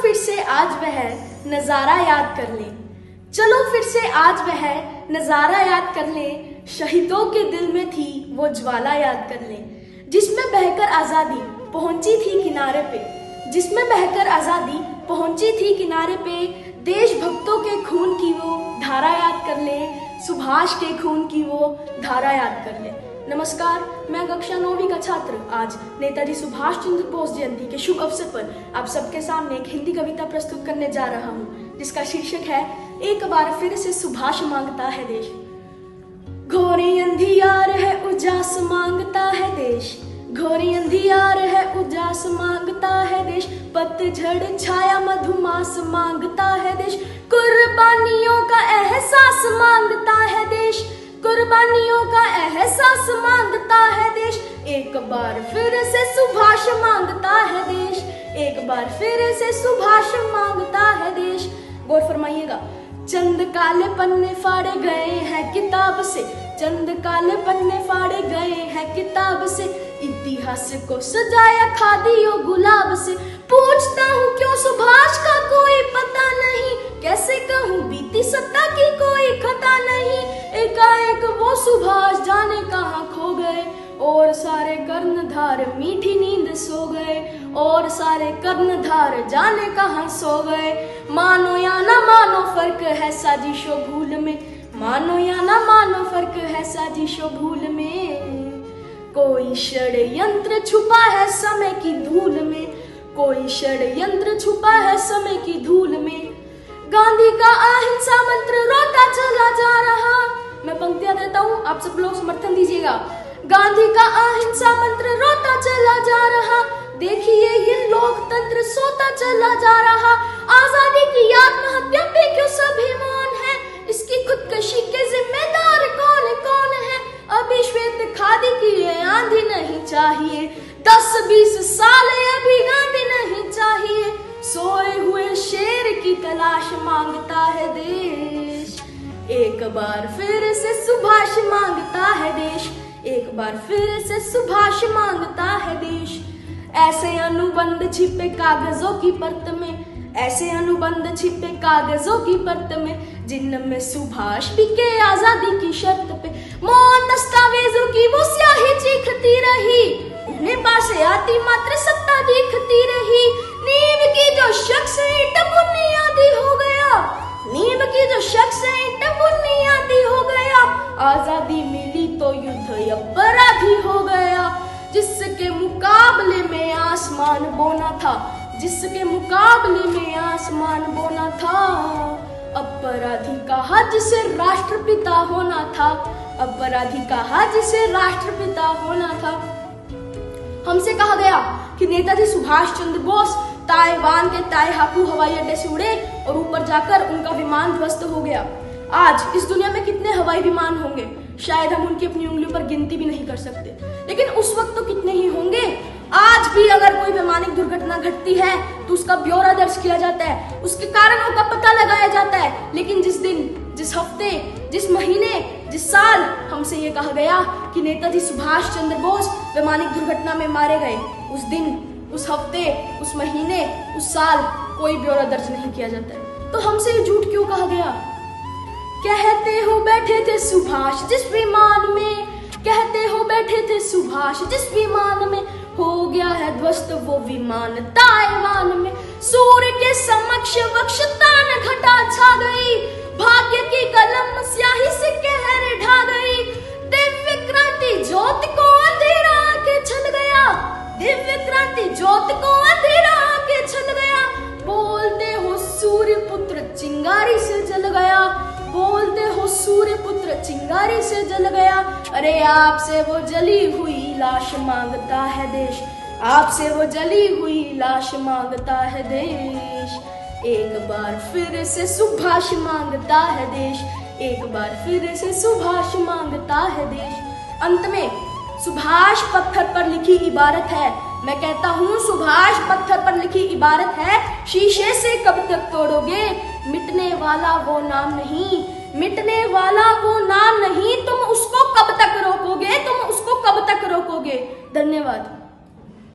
फिर से आज वह नजारा याद कर ले। चलो फिर से आज वह नजारा याद कर ले। शहीदों के दिल में थी वो ज्वाला याद कर ले, जिसमें बहकर आजादी पहुंची थी किनारे पे, जिसमें बहकर आजादी पहुंची थी किनारे पे। देशभक्तों के खून की वो धारा याद कर ले, सुभाष के खून की वो धारा याद कर ले। नमस्कार, मैं कक्षा 9वीं का छात्र आज नेताजी सुभाष चंद्र बोस जयंती के शुभ अवसर पर आप सबके सामने एक हिंदी कविता प्रस्तुत करने जा रहा हूँ, जिसका शीर्षक है एक बार फिर से सुभाष मांगता है देश। घोरी अंधियार है उजास मांगता है देश, घोरी अंधियार है उजास मांगता है देश। पतझड़ छाया मधुमास मांगता है देश, कुर्बानियों का एहसास मांगता है देश, कुर्बानियों का एहसास मांगता है देश। एक बार फिर से सुभाष मांगता है देश, एक बार फिर से सुभाष मांगता है देश। गौर फरमाइएगा। चंद काले पन्ने फाड़े गए हैं किताब से, चंद काले पन्ने फाड़े गए हैं किताब से। इतिहास को सजाया खादी और गुलाब से। पूछता हूँ क्यों सुभाष का कोई पता नहीं, कैसे कहूँ बीती सत्ता की कोई खता नहीं। एकाएक वो सुभाष जाने कहाँ खो गए, और सारे कर्णधार मीठी नींद सो गए, और सारे कर्णधार जाने कहाँ सो गए। मानो या ना मानो फर्क है साजिशो भूल में, मानो या ना मानो फर्क है साजिशो भूल में। कोई षड्यंत्र छुपा है समय की धूल में, कोई षड्यंत्र छुपा है समय की धूल में। गांधी का अहिंसा मंत्र रोता चला जा रहा। मैं पंक्तियां देता हूँ, आप सब लोग समर्थन दीजिएगा। गांधी का अहिंसा मंत्र रोता चला जा रहा, देखिए ये लोकतंत्र सोता चला जा रहा। आजादी की आत्महत्या पे क्यों सभी मौन है, इसकी खुदकशी के जिम्मेदार कौन कौन है। अभी श्वेत खादी की ये आंधी नहीं चाहिए, 10-20 साल अभी गांधी नहीं चाहिए। सोए हुए शेर की तलाश मांगता है देश, एक बार फिर से सुभाष मांगता है देश, एक बार फिर से सुभाष मांगता है देश। ऐसे अनुबंध छिपे कागजों की परत में, ऐसे अनुबंध छिपे कागजों की परत में, जिनमें सुभाष बिके आजादी की शर्त पे। मौन दस्तावेजों की वो स्याही चीखती रही, उन्हें पासे आती मात्र सत्ता दिखती रही। नींव की जो शख्स ईंट बुनियादी हो गया, नींव की जो शख्स ईंट बुनियादी हो गया। आजादी मिली तो युद्ध अपराधी हो गया, जिसके मुकाबले में आसमान बोना था, जिसके मुकाबले में आसमान बोना था। अपराधी कहा जिसे राष्ट्रपिता होना था, अपराधी कहा जिसे राष्ट्रपिता होना था। हमसे कहा गया कि नेताजी सुभाष चंद्र बोस ताइवान के ताइहाकू हवाई अड्डे से उड़े और ऊपर जाकर उनका विमान ध्वस्त हो गया। आज इस दुनिया में कितने हवाई विमान होंगे, शायद हम उनकी अपनी उंगलियों पर गिनती भी नहीं कर सकते, लेकिन उस वक्त तो कितने ही होंगे। आज भी अगर कोई वैमानिक दुर्घटना घटती है तो उसका ब्यौरा दर्ज किया जाता है, उसके कारणों का पता लगाया जाता है। लेकिन जिस दिन, जिस हफ्ते, जिस महीने, जिस साल हमसे ये कहा गया कि नेताजी सुभाष चंद्र बोस वैमानिक दुर्घटना में मारे गए, उस दिन, उस हफ्ते, उस महीने, उस साल कोई ब्यौरा दर्ज नहीं किया जाता है। तो हमसे ये झूठ क्यों कहा गया? कहते हो बैठे थे सुभाष जिस विमान में, कहते हो बैठे थे सुभाष जिस विमान में, हो गया है ध्वस्त वो विमान ताइवान में। सूर्य के समक्ष वक्षतान घटा छा गई, भाग्य की कलम स्याही से कहर ढा गई। दिव्य क्रांति ज्योति को अंधेरा आके छल गया, दिव्य क्रांति ज्योति को अंधेरा आके छल गया। बोलते हो सूर्य पुत्र चिंगारी से जल गया, बोलते हो सूर्य पुत्र चिंगारी से जल गया। अरे आपसे वो जली हुई लाश मांगता है देश, आपसे वो जली हुई लाश मांगता है देश। एक बार फिर से सुभाष मांगता है देश, एक बार फिर से सुभाष मांगता है देश। अंत में सुभाष पत्थर पर लिखी इबारत है, मैं कहता हूँ सुभाष पत्थर पर लिखी इबारत है। शीशे से कब तक तोड़ोगे, मिटने वाला वो नाम नहीं, मिटने वाला वो नाम नहीं। तुम उसको कब तक रोकोगे, तुम उसको कब तक रोकोगे। धन्यवाद।